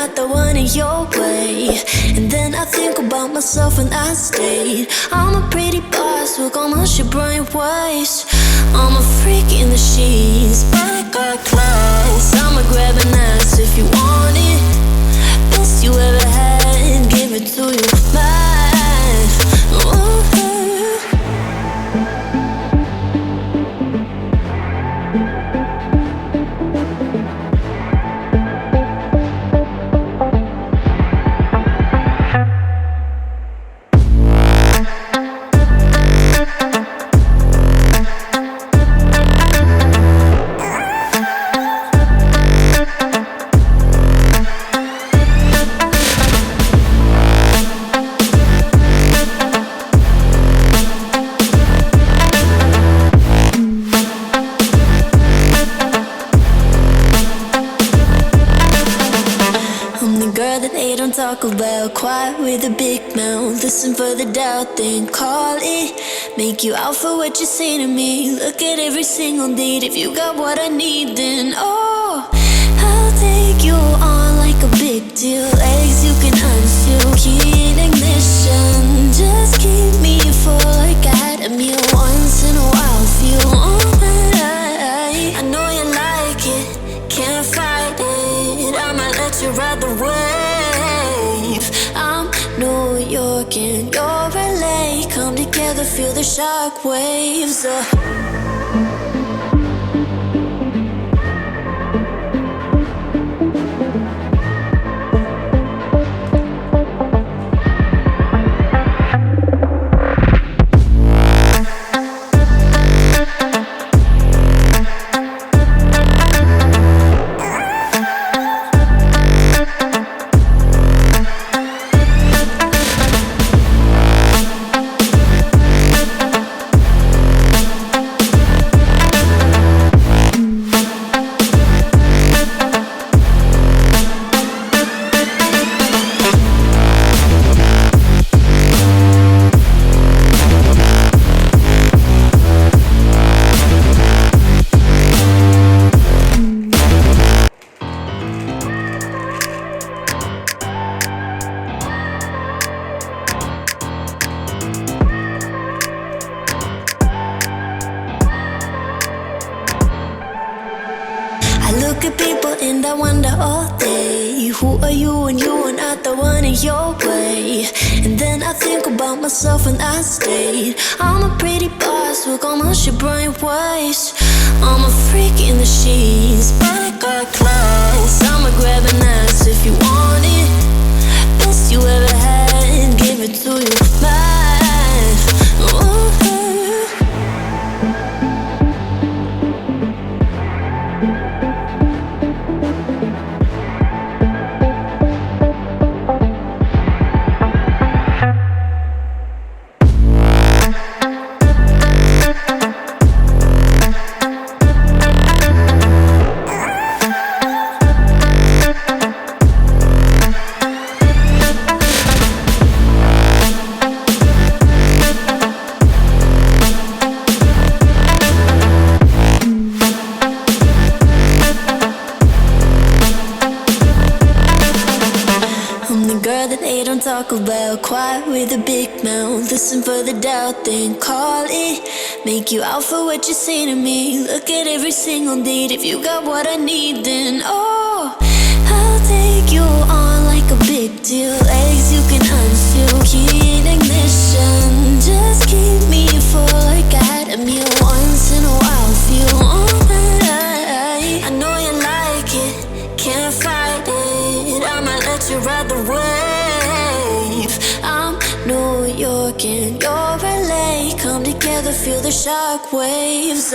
not the one in your way. And then I think about myself and I stayed. I'm a pretty boss, look almost your brain waste. I'm a freak in the sheets, but I got class. I'ma grab an ass if you want it. Best you ever had, give it to you, man. Ooh. Talk about quiet with a big mouth. Listen for the doubt, then call it. Make you out for what you say to me. Look at every single date. If you got what I need, then oh, I'll take you on like a big deal. Legs you can unseal, key in ignition. Just keep me full like I had a meal once in a while. Feel alright. I know you like it, can't fight it. I'ma let you ride the wave. I'm New York and you're LA. Come together, feel the shock waves. Look at people and I wonder all day, who are you and you are not the one in your way. And then I think about myself and I stayed. I'm a pretty boss, look almost your brain waste. I'm a freak in the sheets, but I got class. I'ma grab an ass if you want it. Best you ever had, give it to you, man. Ooh. Talk about quiet with a big mouth. Listen for the doubt, then call it. Make you out for what you say to me. Look at every single date. If you got what I need, then oh, I'll take you on like a big deal. Legs you can unseal, key in ignition. Just keep me full like I had a meal once in a while. Feel alright. I know you like it, can't fight it. I'ma let you ride the wave. I'm New York and you're LA. Come together, feel the shock waves.